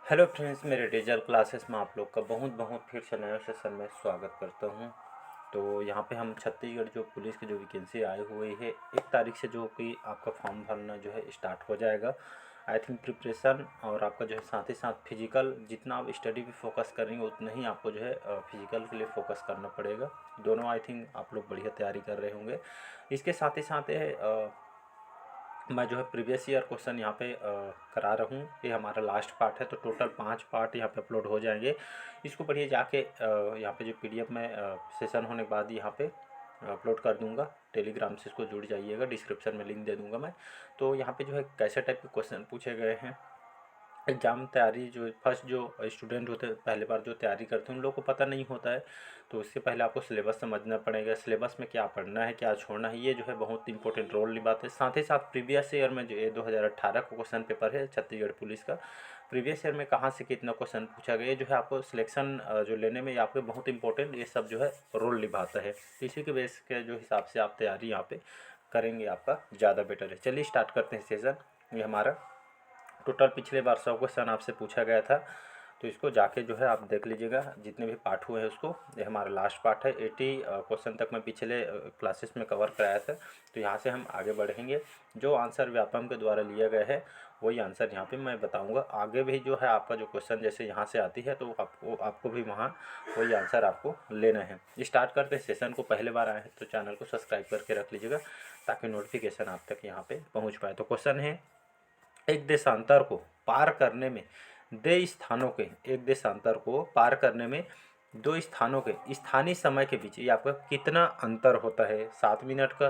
Hello friends, मेरे digital classes में आप लोग का बहुत बहुत फिर से नए सेशन में स्वागत करता हूं। तो यहाँ पे हम छत्तीसगढ़ जो पुलिस की जो वैकेंसी आई हुई है 1 तारीख से जो कि आपका फॉर्म भरना जो है स्टार्ट हो जाएगा। आई थिंक प्रिपरेशन और आपका जो है साथ ही साथ फिजिकल, जितना आप स्टडी पे फोकस करेंगे उतना ही आपको जो है फिजिकल के लिए फोकस करना पड़ेगा। दोनों आई थिंक आप लोग बढ़िया तैयारी कर रहे होंगे। इसके साथ ही साथ मैं जो है प्रीवियस ईयर क्वेश्चन यहाँ पे करा रहा हूँ। ये हमारा लास्ट पार्ट है, तो टोटल 5 पार्ट यहाँ पे अपलोड हो जाएंगे। इसको बढ़िया जाके यहाँ पे जो पीडीएफ में सेशन होने के बाद यहाँ पे अपलोड कर दूंगा। टेलीग्राम से इसको जुड़ जाइएगा, डिस्क्रिप्शन में लिंक दे दूंगा मैं। तो यहाँ पे जो है कैसे टाइप के क्वेश्चन पूछे गए हैं, एग्ज़ाम तैयारी जो फर्स्ट जो स्टूडेंट होते हैं पहली बार जो तैयारी करते हैं उन लोगों को पता नहीं होता है। तो उससे पहले आपको सिलेबस समझना पड़ेगा, सिलेबस में क्या पढ़ना है क्या छोड़ना है, ये जो है बहुत इंपॉर्टेंट रोल निभाते हैं। साथ ही साथ प्रीवियस ईयर में जो ये 2018 का क्वेश्चन पेपर है छत्तीसगढ़ पुलिस का, प्रीवियस ईयर में कहाँ से कितना क्वेश्चन पूछा गया, ये जो है आपको सिलेक्शन जो लेने में आपके बहुत इंपॉर्टेंट ये सब जो है रोल निभाता है। तो इसी के बेस के जो हिसाब से आप तैयारी यहाँ पे करेंगे आपका ज़्यादा बेटर है। चलिए स्टार्ट करते हैं सेशन। ये हमारा टोटल पिछले बार 100 क्वेश्चन आपसे पूछा गया था, तो इसको जाके जो है आप देख लीजिएगा जितने भी पार्ट हुए हैं उसको। ये हमारा लास्ट पार्ट है। 80 क्वेश्चन तक मैं पिछले क्लासेस में कवर कराया था। तो यहाँ से हम आगे बढ़ेंगे। जो आंसर व्यापम के द्वारा लिया गया है वही आंसर यहाँ पे मैं बताऊंगा। आगे भी जो है आपका जो क्वेश्चन जैसे यहाँ से आती है तो आपको भी वहाँ वही आंसर आपको लेना है। स्टार्ट करते हैं सेशन को। पहले बार आए हैं तो चैनल को सब्सक्राइब करके रख लीजिएगा ताकि नोटिफिकेशन आप तक यहाँ पे पहुँच पाए। तो क्वेश्चन है, एक देशांतर को पार करने में एक देशांतर को पार करने में दो स्थानों के स्थानीय समय के बीच ये आपका कितना अंतर होता है? 7 मिनट का,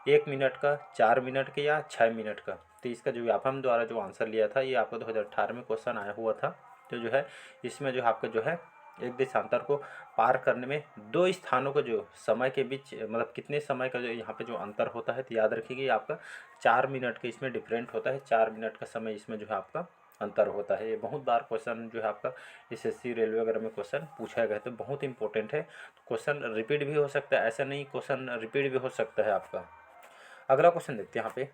1 मिनट का, 4 मिनट के या 6 मिनट का? तो इसका जो व्यापम द्वारा जो आंसर लिया था ये आपको 2018 में क्वेश्चन आया हुआ था। तो जो है इसमें जो आपका जो है एक देशांतर को पार करने में दो स्थानों का जो समय के बीच मतलब कितने समय का जो यहाँ पे जो अंतर होता है, तो याद रखिए आपका 4 मिनट के इसमें डिफरेंट होता है। 4 मिनट का समय इसमें जो है आपका अंतर होता है। ये बहुत बार क्वेश्चन जो है आपका एसएससी रेलवे वगैरह में क्वेश्चन पूछा गया है, तो बहुत इंपॉर्टेंट है। क्वेश्चन रिपीट भी हो सकता है, ऐसा नहीं क्वेश्चन रिपीट भी हो सकता है आपका। अगला क्वेश्चन देखते हैं यहाँ पे।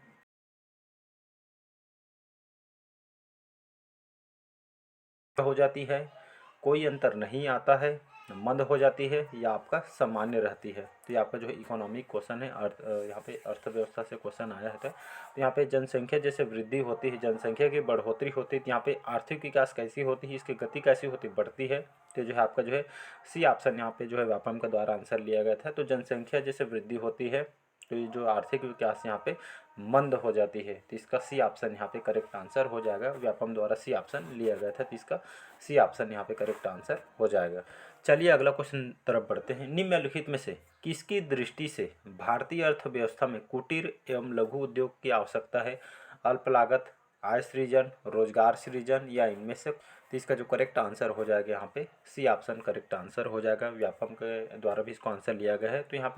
हो जाती है, कोई अंतर नहीं आता है, मंद हो जाती है या आपका सामान्य रहती है? तो ये आपका जो है इकोनॉमिक क्वेश्चन है। यहाँ पे अर्थव्यवस्था से क्वेश्चन आया है। तो यहाँ पे जनसंख्या जैसे वृद्धि होती है, जनसंख्या की बढ़ोतरी होती है, तो यहाँ पे आर्थिक विकास कैसी होती है, इसकी गति कैसी होती बढ़ती है? तो जो है आपका जो है सी ऑप्शन यहाँ पे जो है व्यापम के द्वारा आंसर लिया गया था। तो जनसंख्या जैसे वृद्धि होती है तो ये जो आर्थिक विकास यहाँ पे मंद हो जाती है। तो इसका सी ऑप्शन यहाँ पे करेक्ट आंसर हो जाएगा। व्यापम द्वारा सी ऑप्शन लिया गया था, तो इसका सी ऑप्शन यहाँ पे करेक्ट आंसर हो जाएगा। चलिए अगला क्वेश्चन तरफ बढ़ते हैं। निम्नलिखित में से किसकी दृष्टि से भारतीय अर्थव्यवस्था में कुटीर एवं लघु उद्योग की आवश्यकता है? अल्प लागत, आय सृजन, रोजगार सृजन या इनमें से? तो इसका जो करेक्ट आंसर हो जाएगा यहाँ पे सी ऑप्शन करेक्ट आंसर हो जाएगा। व्यापम के द्वारा भी इसको आंसर लिया गया है। तो यहाँ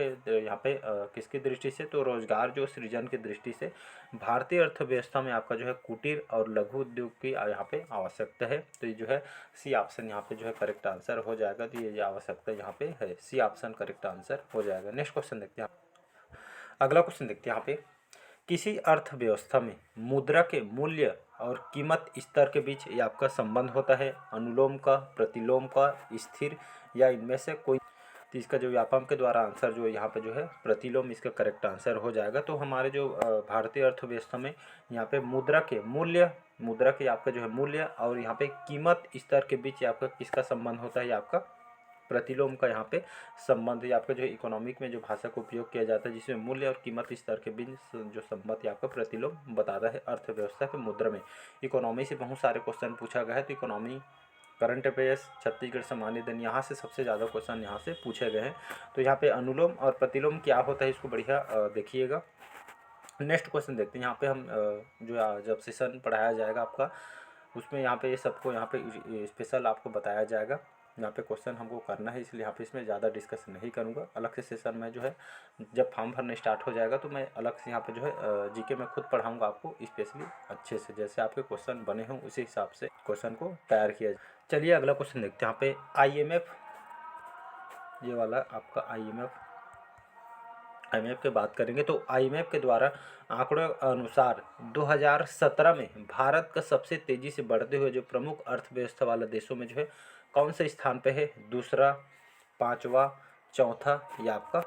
पे किसकी दृष्टि से? तो रोजगार जो सृजन की दृष्टि से भारतीय अर्थव्यवस्था में आपका जो है कुटीर और लघु उद्योग की यहाँ पे आवश्यकता है। तो ये जो है सी ऑप्शन यहाँ पे जो है करेक्ट आंसर हो जाएगा। तो ये जो आवश्यकता यहाँ पे है, सी ऑप्शन करेक्ट आंसर हो जाएगा। नेक्स्ट क्वेश्चन देखते हैं। अगला क्वेश्चन देखते हैं यहाँ पे। किसी अर्थव्यवस्था में मुद्रा के मूल्य और कीमत स्तर के बीच ये आपका संबंध होता है? अनुलोम का, प्रतिलोम का, स्थिर या इनमें से कोई? तो इसका जो व्यापम के द्वारा आंसर जो यहाँ पे जो है प्रतिलोम इसका करेक्ट आंसर हो जाएगा। तो हमारे जो भारतीय अर्थव्यवस्था में यहाँ पे मुद्रा के आपका जो है मूल्य और यहाँ पे कीमत स्तर के बीच आपका किसका संबंध होता है? आपका प्रतिलोम का यहाँ पे संबंध है। आपका जो है इकोनॉमिक में जो भाषा का उपयोग किया जाता है जिसमें मूल्य और कीमत स्तर के बीच जो संबंध है आपका प्रतिलोम बताता है। अर्थव्यवस्था के मुद्रा में इकोनॉमी से बहुत सारे क्वेश्चन पूछा गया है। तो इकोनॉमी, करंट अफेयर्स, छत्तीसगढ़ सामान्य दिन, यहाँ से सबसे ज़्यादा क्वेश्चन यहाँ से पूछे गए हैं। तो यहाँ पे अनुलोम और प्रतिलोम क्या होता है इसको बढ़िया देखिएगा। नेक्स्ट क्वेश्चन देखते हैं। यहाँ पे हम जो जब सेशन पढ़ाया जाएगा आपका उसमें यहाँ पे ये सबको यहाँ पे स्पेशल आपको बताया जाएगा। यहाँ पे क्वेश्चन हमको करना है, इसलिए यहाँ पे इसमें ज़्यादा डिस्कस नहीं करूँगा। अलग से सेशन में जो है जब फॉर्म भरना स्टार्ट हो जाएगा तो मैं अलग से यहाँ पे जो है जीके में खुद पढ़ाऊँगा आपको स्पेशली अच्छे से, जैसे आपके क्वेश्चन बने हों उसी हिसाब से क्वेश्चन को तैयार किया जाए। चलिए अगला क्वेश्चन देखते हैं। यहाँ पे IMF, ये वाला आपका IMF आईएमएफ की बात करेंगे तो आईएमएफ के द्वारा आंकड़ों अनुसार 2017 में भारत का सबसे तेज़ी से बढ़ते हुए जो प्रमुख अर्थव्यवस्था वाले देशों में जो है कौन से स्थान पे है, दूसरा, पाँचवा, चौथा या आपका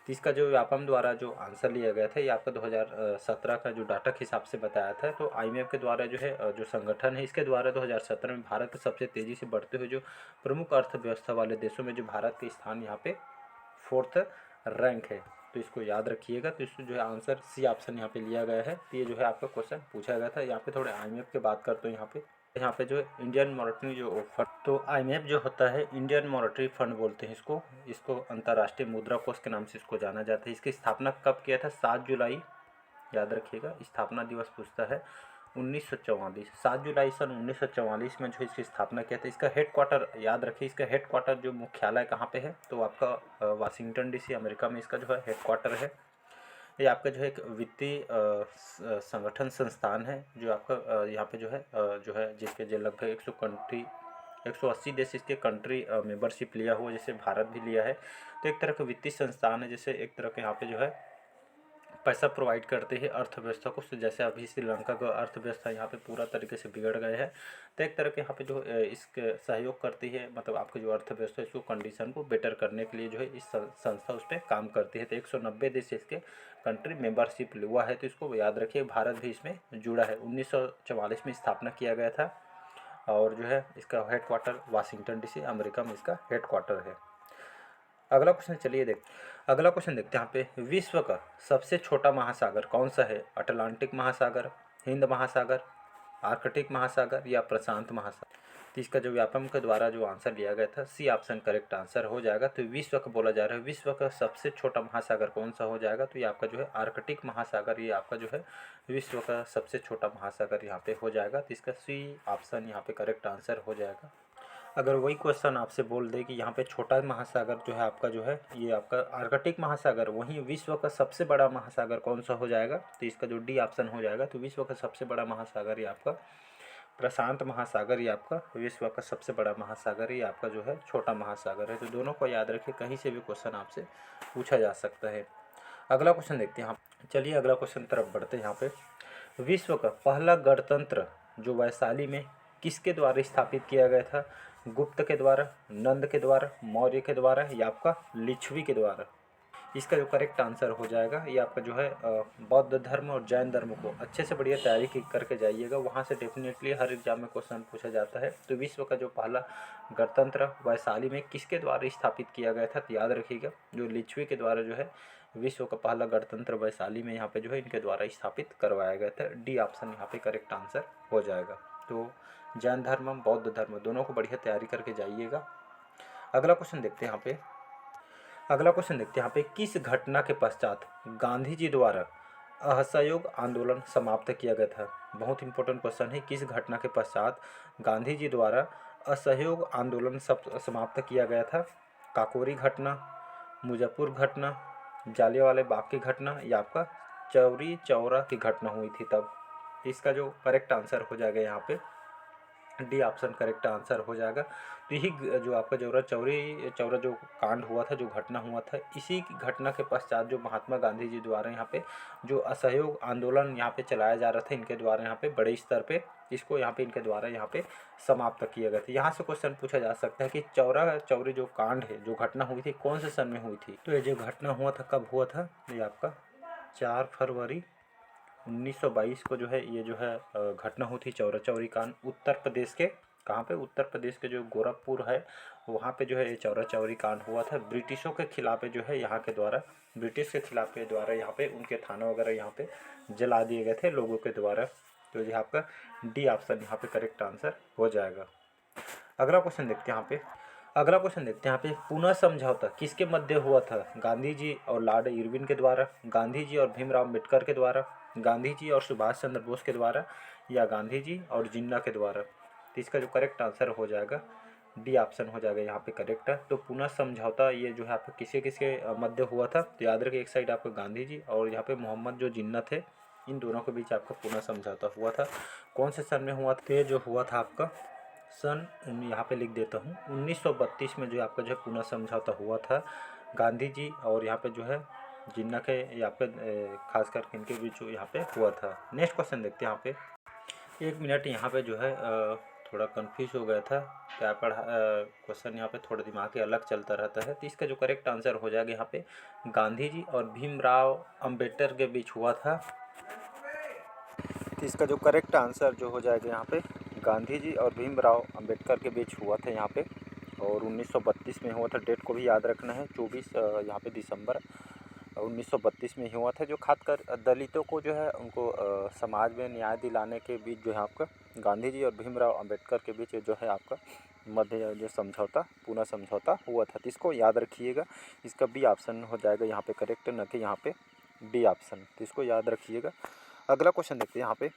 तीसरा जो व्यापम द्वारा जो आंसर लिया गया था ये आपका 2017 का जो डाटा के हिसाब से बताया था। तो आईएमएफ के द्वारा जो है जो संगठन है इसके द्वारा 2017 में भारत के सबसे तेज़ी से बढ़ते हुए जो प्रमुख अर्थव्यवस्था वाले देशों में जो भारत के स्थान यहाँ पे 4th रैंक है। तो इसको याद रखिएगा। तो इसको जो है आंसर सी ऑप्शन यहाँ पे लिया गया है। तो ये जो है आपका क्वेश्चन पूछा गया था। यहाँ पे थोड़े आईएमएफ की बात करते हैं। यहाँ पे जो इंडियन मॉनेटरी जो फंड, तो आईएमएफ जो होता है इंडियन मॉनेटरी फंड बोलते हैं इसको अंतर्राष्ट्रीय मुद्रा कोष के नाम से इसको जाना जाता है। इसकी स्थापना कब किया था? 7 जुलाई, याद रखिएगा, स्थापना दिवस पूछता है 1944, 7 जुलाई सन 1944 में जो इसकी स्थापना किया था। इसका हेडक्वार्टर याद रखिए, इसका हेडक्वार्टर जो मुख्यालय कहाँ पे है? तो आपका वाशिंगटन डीसी अमेरिका में इसका जो है हेडक्वार्टर है। ये आपका जो है एक वित्तीय संगठन संस्थान है जो आपका यहाँ पे जो है जिसके जो लगभग 180 देश इसके कंट्री मेंबरशिप लिया हुआ, जैसे भारत भी लिया है। तो एक तरह का वित्तीय संस्थान है, जैसे एक तरह के यहाँ पे जो है पैसा प्रोवाइड करते हैं अर्थव्यवस्था को। जैसे अभी श्रीलंका का अर्थव्यवस्था यहाँ पे पूरा तरीके से बिगड़ गए हैं, तो एक तरह के यहाँ पे जो इसके सहयोग करती है, मतलब आपकी जो अर्थव्यवस्था है इसको कंडीशन को बेटर करने के लिए जो है इस संस्था उस पर काम करती है। तो 190 देश इसके कंट्री मेंबरशिप हुआ है। तो इसको याद रखिए, भारत भी इसमें जुड़ा है। 1944 में स्थापना किया गया था और जो है इसका हेडक्वार्टर वाशिंगटन डीसी अमेरिका में इसका हेडक्वार्टर है। अगला क्वेश्चन देखते हैं। यहाँ पे विश्व का सबसे छोटा महासागर कौन सा है? अटलांटिक महासागर, हिंद महासागर, आर्कटिक महासागर या प्रशांत महासागर? तो इसका जो व्यापम के द्वारा जो आंसर लिया गया था सी ऑप्शन करेक्ट आंसर हो जाएगा। तो विश्व का बोला जा रहा है, विश्व का सबसे छोटा महासागर कौन सा हो जाएगा? तो ये आपका जो है आर्कटिक महासागर, ये आपका जो है विश्व का सबसे छोटा महासागर यहाँ पे हो जाएगा। तो इसका सी ऑप्शन यहाँ पे करेक्ट आंसर हो जाएगा। अगर वही क्वेश्चन आपसे बोल दे कि यहाँ पे छोटा महासागर जो है आपका जो है ये आपका आर्कटिक महासागर, वहीं विश्व का सबसे बड़ा महासागर कौन सा हो जाएगा? तो इसका जो डी ऑप्शन हो जाएगा। तो विश्व का सबसे बड़ा महासागर ये आपका प्रशांत महासागर, ये आपका विश्व का सबसे बड़ा महासागर, ये आपका जो है छोटा महासागर है। तो दोनों को याद रखिए, कहीं से भी क्वेश्चन आपसे पूछा जा सकता है। अगला क्वेश्चन देखते हैं। चलिए अगला क्वेश्चन तरफ बढ़ते हैं। यहाँ पे विश्व का पहला गणतंत्र जो वैशाली में किसके द्वारा स्थापित किया गया था? गुप्त के द्वारा, नंद के द्वारा, मौर्य के द्वारा या आपका लिच्छवी के द्वारा? इसका जो करेक्ट आंसर हो जाएगा ये आपका जो है बौद्ध धर्म और जैन धर्म को अच्छे से बढ़िया तैयारी करके जाइएगा, वहाँ से डेफिनेटली हर एग्जाम में क्वेश्चन पूछा जाता है। तो विश्व का जो पहला गणतंत्र वैशाली में किसके द्वारा स्थापित किया गया था? तो याद रखिएगा, जो लिच्छवी के द्वारा जो है विश्व का पहला गणतंत्र वैशाली में यहाँ पे जो है इनके द्वारा स्थापित करवाया गया था। डी ऑप्शन यहाँ पे करेक्ट आंसर हो जाएगा। तो जैन धर्म बौद्ध धर्म दोनों को बढ़िया तैयारी करके जाइएगा। अगला क्वेश्चन देखते हैं यहाँ पे किस घटना के पश्चात गांधी जी द्वारा असहयोग आंदोलन समाप्त किया गया था? बहुत इंपॉर्टेंट क्वेश्चन है। किस घटना के पश्चात गांधी जी द्वारा असहयोग आंदोलन समाप्त किया गया था? काकोरी घटना, मुजफ्फर घटना, जालियांवाला बाग की घटना या आपका चौरी चौरा की घटना हुई थी तब? इसका जो करेक्ट आंसर हो जाएगा यहाँ पे डी ऑप्शन करेक्ट आंसर हो जाएगा। तो यही जो आपका चौरी चौरा जो कांड हुआ था, जो घटना हुआ था, इसी की घटना के पश्चात जो महात्मा गांधी जी द्वारा यहाँ पे जो असहयोग आंदोलन यहाँ पे चलाया जा रहा था इनके द्वारा, यहाँ पे बड़े स्तर पे इसको यहाँ पे इनके द्वारा यहाँ पे समाप्त किया गया था। यहाँ से क्वेश्चन पूछा जा सकता है कि चौरा चौरी जो कांड है, जो घटना हुई थी, कौन से सन में हुई थी? तो ये जो घटना हुआ था कब हुआ था? ये आपका 4 फरवरी 1922 को जो है ये जो है घटना हुई थी चौरा चौरी कांड। उत्तर प्रदेश के कहाँ पे? उत्तर प्रदेश के जो गोरखपुर है वहाँ पे जो है ये चौरा चौरी कांड हुआ था। ब्रिटिशों के खिलाफ जो है यहाँ के द्वारा, ब्रिटिश के खिलाफ के द्वारा यहाँ पे उनके थाना वगैरह यहाँ पे जला दिए गए थे लोगों के द्वारा। तो ये आपका डी ऑप्शन यहाँ पे करेक्ट आंसर हो जाएगा। अगला क्वेश्चन देखते हैं यहाँ पे पुनः समझौता किसके मध्य हुआ था? गांधी जी और लॉर्ड इरविन के द्वारा, गांधी जी और भीमराव अम्बेडकर के द्वारा, गांधी जी और सुभाष चंद्र बोस के द्वारा या गांधी जी और जिन्ना के द्वारा? तो इसका जो करेक्ट आंसर हो जाएगा डी ऑप्शन हो जाएगा यहाँ पे करेक्ट है। तो पुनः समझौता ये जो है आपका किसके मध्य हुआ था? तो याद रखिए, एक साइड आपका गांधी जी और यहाँ पे मोहम्मद जो जिन्ना थे, इन दोनों के बीच आपका पुनः समझौता हुआ था। कौन से सन में हुआ था? जो हुआ था आपका सन, यहाँ पे लिख देता हूँ, 1932 में जो आपका जो है पुनः समझौता हुआ था। गांधी जी और यहाँ पे जो है जिन्नक है यहाँ पे खास करके इनके बीच यहाँ पे हुआ था। नेक्स्ट क्वेश्चन देखते हैं यहाँ पे। एक मिनट यहाँ पे जो है थोड़ा कंफ्यूज हो गया था, क्या पढ़ा क्वेश्चन यहाँ पे थोड़ा दिमाग के अलग चलता रहता है। तो इसका जो करेक्ट आंसर हो जाएगा यहाँ पे गांधी जी और भीमराव अंबेडकर के बीच हुआ था। तो इसका जो करेक्ट आंसर जो हो जाएगा यहाँ पे गांधी जी और भीमराव अंबेडकर के बीच हुआ था यहाँ पे, और 1932 में हुआ था। डेट को भी याद रखना है, 24 यहाँ पे दिसंबर 1932 में हुआ था। जो खासकर दलितों को जो है उनको समाज में न्याय दिलाने के बीच जो है आपका गांधी जी और भीमराव अंबेडकर के बीच जो है आपका मध्य जो समझौता, पूना समझौता हुआ था। तो इसको याद रखिएगा। इसका बी ऑप्शन हो जाएगा यहाँ पे करेक्ट, न कि यहाँ पे डी ऑप्शन। तो इसको याद रखिएगा। अगला क्वेश्चन देखते हैं यहाँ पे।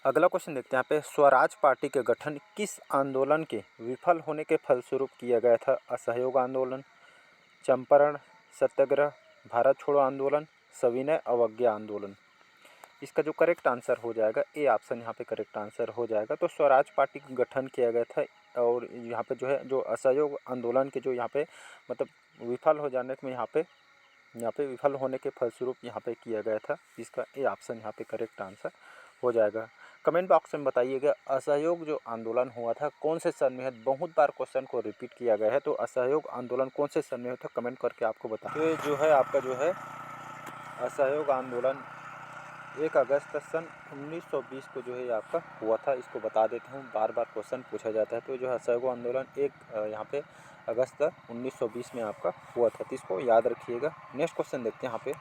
अगला क्वेश्चन देखते हैं यहाँ पे। स्वराज पार्टी के गठन किस आंदोलन के विफल होने के फलस्वरूप किया गया था? असहयोग आंदोलन, चंपारण सत्याग्रह, भारत छोड़ो आंदोलन, सविनय अवज्ञा आंदोलन। इसका जो करेक्ट आंसर हो जाएगा ए ऑप्शन यहाँ पे करेक्ट आंसर हो जाएगा। तो स्वराज पार्टी का गठन किया गया था, और यहाँ पे जो है जो असहयोग आंदोलन के जो यहाँ पे मतलब विफल हो जाने में यहाँ पे विफल होने के फलस्वरूप यहाँ पे किया गया था। इसका ए ऑप्शन यहाँ पे करेक्ट आंसर हो जाएगा। कमेंट बॉक्स में बताइएगा असहयोग जो आंदोलन हुआ था कौन से सन में है। बहुत बार क्वेश्चन को रिपीट किया गया है, तो असहयोग आंदोलन कौन से सन में हुआ था कमेंट करके आपको बता। तो जो है आपका जो है असहयोग आंदोलन 1 अगस्त सन 1920 को जो है आपका हुआ था। इसको बता देता हूँ, बार बार क्वेश्चन पूछा जाता है। तो जो है असहयोग आंदोलन 1 यहाँ पे अगस्त 1920 में आपका हुआ था। तो इसको याद रखिएगा। नेक्स्ट क्वेश्चन देखते हैं यहाँ पे।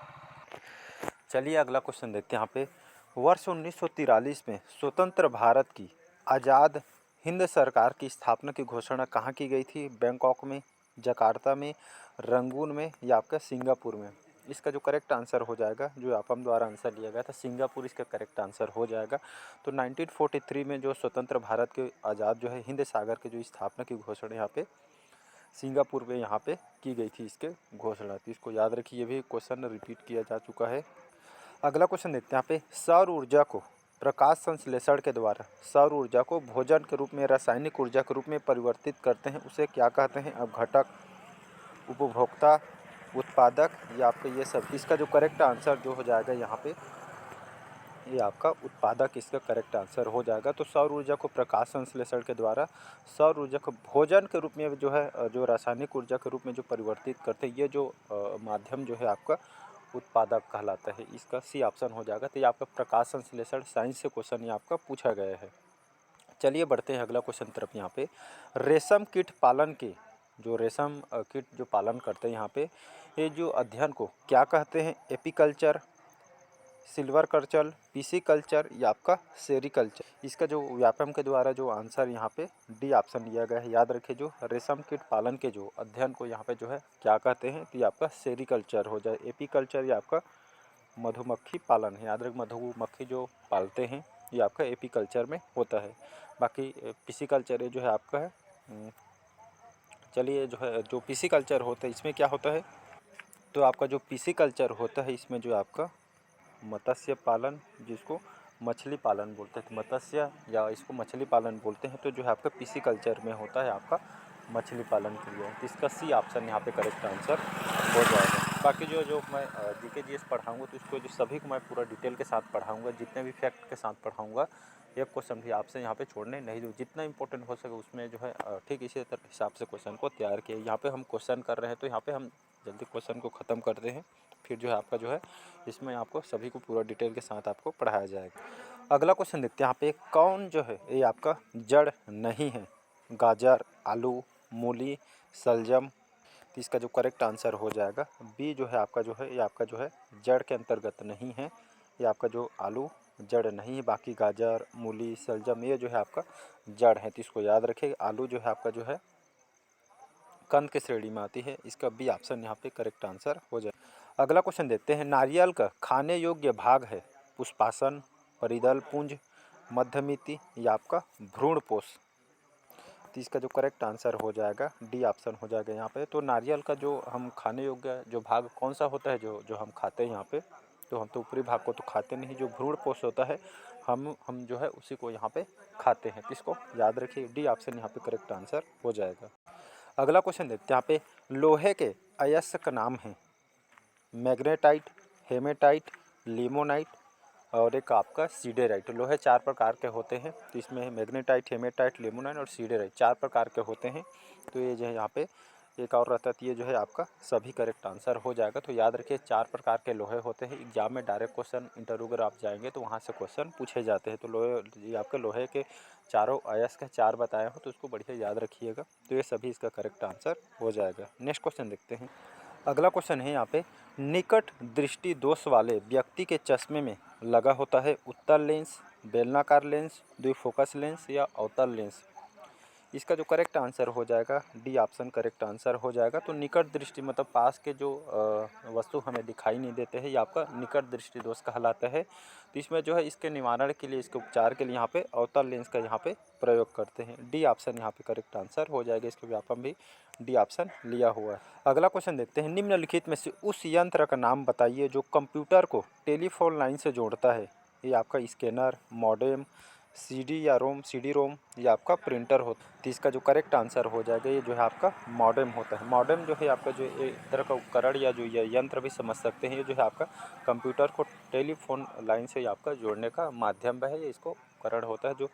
चलिए अगला क्वेश्चन देखते हैं यहाँ पे। वर्ष 1943 में स्वतंत्र भारत की आज़ाद हिंद सरकार की स्थापना की घोषणा कहाँ की गई थी? बैंकॉक में, जकार्ता में, रंगून में या आपका सिंगापुर में? इसका जो करेक्ट आंसर हो जाएगा, जो आपम द्वारा आंसर लिया गया था, सिंगापुर इसका करेक्ट आंसर हो जाएगा। तो 1943 में जो स्वतंत्र भारत के आज़ाद जो है हिंद सागर के जो स्थापना की घोषणा यहाँ पे सिंगापुर में यहाँ पे की गई थी इसके घोषणा। तो इसको याद रखिए, ये भी क्वेश्चन रिपीट किया जा चुका है। अगला क्वेश्चन देखते हैं यहाँ पे। सौर ऊर्जा को प्रकाश संश्लेषण के द्वारा सौर ऊर्जा को भोजन के रूप में, रासायनिक ऊर्जा के रूप में परिवर्तित करते हैं, उसे क्या कहते हैं? अब घटक, उपभोक्ता, उत्पादक या आपका ये सब। इसका जो करेक्ट आंसर जो हो जाएगा यहाँ पे ये आपका उत्पादक इसका करेक्ट आंसर हो जाएगा। तो सौर ऊर्जा को प्रकाश संश्लेषण के द्वारा सौर ऊर्जा को भोजन के रूप में जो है जो रासायनिक ऊर्जा के रूप में जो परिवर्तित करते हैं, ये जो माध्यम जो है आपका उत्पादक कहलाता है। इसका सी ऑप्शन हो जाएगा। तो ये आपका प्रकाश संश्लेषण साइंस से क्वेश्चन ये आपका पूछा गया है। चलिए बढ़ते हैं अगला क्वेश्चन तरफ। यहाँ पे रेशम कीट पालन के जो रेशम कीट जो पालन करते हैं यहाँ पे, ये जो अध्ययन को क्या कहते हैं? Apiculture, silver culture, PC culture या आपका सेरीकल्चर। इसका जो व्यापम के द्वारा जो आंसर यहाँ पे डी ऑप्शन लिया गया है। याद रखिए, जो रेशम कीट पालन के जो अध्ययन को यहाँ पे जो है क्या कहते हैं? तो ये आपका सेरीकल्चर हो जाए। एपीकल्चर या आपका मधुमक्खी पालन है। याद रख, मधुमक्खी जो पालते हैं ये आपका एपीकल्चर में होता है। बाकी पिसिकल्चर जो है आपका है। चलिए जो है जो पिसिकल्चर होता है इसमें क्या होता है? तो आपका जो पिसिकल्चर होता है इसमें जो आपका मत्स्य पालन, जिसको मछली पालन बोलते हैं, मत्स्य या इसको मछली पालन बोलते हैं। तो जो है आपका पिसिकल्चर में होता है आपका मछली पालन के लिए। तो इसका सी ऑप्शन यहाँ पे करेक्ट आंसर हो जाएगा। बाकी जो मैं जीके जीएस पढ़ाऊँगा तो इसको जो सभी को मैं पूरा डिटेल के साथ पढ़ाऊँगा, जितने भी फैक्ट के साथ पढ़ाऊँगा। एक क्वेश्चन भी आपसे यहाँ पे छोड़ने नहीं दूँ, जितना इंपॉर्टेंट हो सके उसमें जो है ठीक इसी हिसाब से क्वेश्चन को तैयार किया। यहाँ पे हम क्वेश्चन कर रहे हैं तो यहाँ पे हम जल्दी क्वेश्चन को ख़त्म करते हैं, फिर जो है आपका जो है इसमें आपको सभी को पूरा डिटेल के साथ आपको पढ़ाया जाएगा। अगला क्वेश्चन देखते हैं यहाँ पे। कौन जो है ये आपका जड़ नहीं है? गाजर, आलू, मूली, शलजम। तो इसका जो करेक्ट आंसर हो जाएगा बी जो है आपका जो है ये आपका जो है जड़ के अंतर्गत नहीं है। ये आपका जो आलू जड़ नहीं है, बाकी गाजर, मूली, शलजम ये जो है आपका जड़ है। तो इसको याद रखिए, आलू जो है आपका जो है कंद के श्रेणी में आती है। इसका बी ऑप्शन यहाँ पे करेक्ट आंसर हो जाए। अगला क्वेश्चन देखते हैं। नारियल का खाने योग्य भाग है पुष्पासन, परिदल पुंज, मध्यमिति या आपका भ्रूणपोष। तो इसका जो करेक्ट आंसर हो जाएगा डी ऑप्शन हो जाएगा यहाँ पे। तो नारियल का जो हम खाने योग्य जो भाग कौन सा होता है जो हम खाते हैं यहाँ पे? तो हम तो ऊपरी भाग को तो खाते नहीं, जो भ्रूणपोष होता है हम जो है उसी को यहाँ पे खाते हैं। तो इसको याद रखिए, डी ऑप्शन यहाँ पे करेक्ट आंसर हो जाएगा। अगला क्वेश्चन देखते हैं यहाँ पे। लोहे के अयस्क नाम है मैग्नेटाइट, हेमेटाइट, लिमोनाइट और एक आपका सीडेराइट। लोहे 4 प्रकार के होते हैं, तो इसमें मैग्नेटाइट, हेमेटाइट, लिमोनाइट और सीडेराइट 4 प्रकार के होते हैं। तो ये जो है यहाँ पे एक और रहता है, तो ये जो है आपका सभी करेक्ट आंसर हो जाएगा। तो याद रखिए 4 प्रकार के लोहे होते हैं। एग्जाम में डायरेक्ट क्वेश्चन इंटरव्यू अगर आप जाएंगे तो वहाँ से क्वेश्चन पूछे जाते हैं। तो लोहे, ये आपके लोहे के चारों अयस्क चार बताए हो, तो उसको बढ़िया याद रखिएगा। तो ये सभी इसका करेक्ट आंसर हो जाएगा। नेक्स्ट क्वेश्चन देखते हैं। अगला क्वेश्चन है यहाँ पे, निकट दृष्टि दोष वाले व्यक्ति के चश्मे में लगा होता है उत्तल लेंस, बेलनाकार लेंस, द्विफोकस लेंस या अवतल लेंस। इसका जो करेक्ट आंसर हो जाएगा डी ऑप्शन करेक्ट आंसर हो जाएगा। तो निकट दृष्टि मतलब पास के जो वस्तु हमें दिखाई नहीं देते हैं, ये आपका निकट दृष्टि दोष कहलाता है। तो इसमें जो है इसके निवारण के लिए, इसके उपचार के लिए यहाँ पे अवतल लेंस का यहाँ पे प्रयोग करते हैं। डी ऑप्शन यहाँ पे करेक्ट आंसर हो जाएगा। इसके व्यापम भी डी ऑप्शन लिया हुआ है। अगला क्वेश्चन देखते हैं। निम्नलिखित में से उस यंत्र का नाम बताइए जो कंप्यूटर को टेलीफोन लाइन से जोड़ता है। ये आपका स्कैनर, मॉडेम, सीडी या रोम, सीडी रोम या आपका प्रिंटर होता है। तो इसका जो करेक्ट आंसर हो जाएगा ये जो है आपका मॉडेम होता है। मॉडेम जो है आपका जो एक तरह का उपकरण या जो ये यंत्र भी समझ सकते हैं, ये जो है आपका कंप्यूटर को टेलीफोन लाइन से आपका जोड़ने का माध्यम है। ये इसको उपकरण होता है जो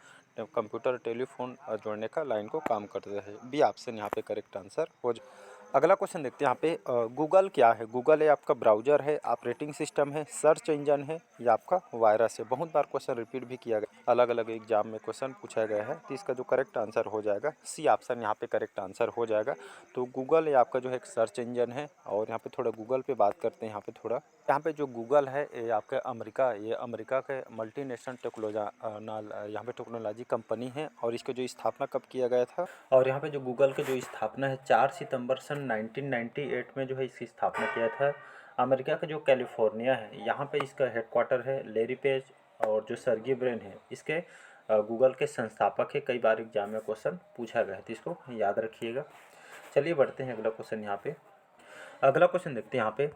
कंप्यूटर टेलीफोन जोड़ने का लाइन को काम करता है। बी ऑप्शन यहाँ पे करेक्ट आंसर हो जाए। अगला क्वेश्चन देखते हैं यहाँ पे। गूगल क्या है? गूगल है आपका ब्राउज़र है, ऑपरेटिंग सिस्टम है, सर्च इंजन है या आपका वायरस है। बहुत बार क्वेश्चन रिपीट भी किया गया, अलग अलग एग्जाम में क्वेश्चन पूछा गया है। तो इसका जो करेक्ट आंसर हो जाएगा सी ऑप्शन यहाँ पे करेक्ट आंसर हो जाएगा। तो गूगल है आपका जो है एक सर्च इंजन है। और यहाँ पे थोड़ा गूगल पे बात करते हैं। यहाँ पे जो गूगल है ये आपके अमेरिका के मल्टीनेशनल यहाँ पे टेक्नोलॉजी कंपनी है। और इसको जो स्थापना कब किया गया था, और यहाँ पे जो गूगल के जो स्थापना है 4 सितंबर सन 1998 में जो है इसकी स्थापना किया था। अमेरिका का जो कैलिफोर्निया है यहाँ पे इसका हेडक्वार्टर है। लैरी पेज और जो सर्गी ब्रेन है इसके गूगल के संस्थापक है। कई बार एग्जाम में क्वेश्चन पूछा गया है, तो इसको याद रखिएगा। चलिए बढ़ते हैं अगला क्वेश्चन यहाँ पे। अगला क्वेश्चन देखते हैं यहाँ पे।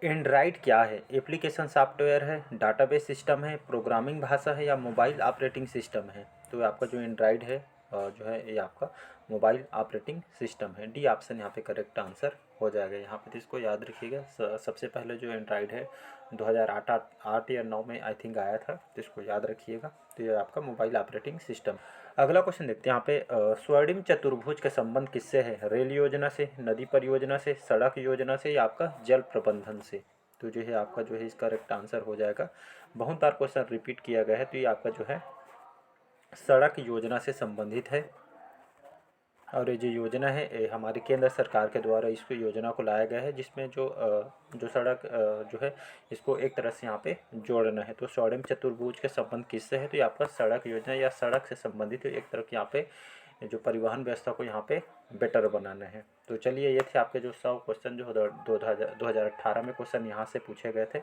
एंड्रॉइड क्या है? एप्लीकेशन सॉफ्टवेयर है, डाटाबेस सिस्टम है, प्रोग्रामिंग भाषा है या मोबाइल ऑपरेटिंग सिस्टम है। तो आपका जो एंड्रॉइड है जो है ये आपका मोबाइल ऑपरेटिंग सिस्टम है। डी ऑप्शन यहाँ पे करेक्ट आंसर हो जाएगा। यहाँ पे तो इसको याद रखिएगा। सबसे पहले जो एंड्रॉइड है 2008 या 9 में आई थिंक आया था, तो इसको याद रखिएगा। तो ये आपका मोबाइल ऑपरेटिंग सिस्टम। अगला क्वेश्चन देखते हैं यहाँ पे। स्वर्णिम चतुर्भुज का संबंध किससे है? रेल योजना से, नदी परियोजना से, सड़क योजना से या आपका जल प्रबंधन से। तो जो है आपका जो है इसका करेक्ट आंसर हो जाएगा। बहुत बार क्वेश्चन रिपीट किया गया है, तो ये आपका जो है सड़क योजना से संबंधित है। और ये जो योजना है ये हमारी केंद्र सरकार के द्वारा इसको योजना को लाया गया है, जिसमें जो सड़क जो है इसको एक तरह से यहाँ पे जोड़ना है। तो स्वर्णिम चतुर्भुज के संबंध किससे है? तो ये आपका सड़क योजना या सड़क से संबंधित है। एक तरह की यहाँ पे जो परिवहन व्यवस्था को यहाँ पे बेटर बनाना है। तो चलिए ये थे आपके जो 100 क्वेश्चन जो 2018 में क्वेश्चन यहाँ से पूछे गए थे।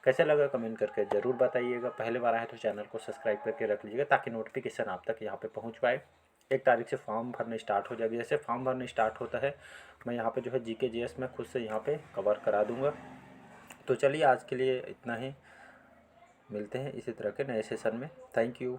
कैसे लगा कमेंट करके ज़रूर बताइएगा। पहले बार आए तो चैनल को सब्सक्राइब करके रख लीजिएगा ताकि नोटिफिकेशन आप तक यहाँ पे पहुँच पाए। 1 तारीख से फॉर्म भरना स्टार्ट हो जाएगी। जैसे फॉर्म भरना स्टार्ट होता है मैं यहाँ पे जो है जीके जीएस में खुद से यहाँ पे कवर करा दूँगा। तो चलिए आज के लिए इतना ही, मिलते हैं इसी तरह के नए सेशन में। Thank you.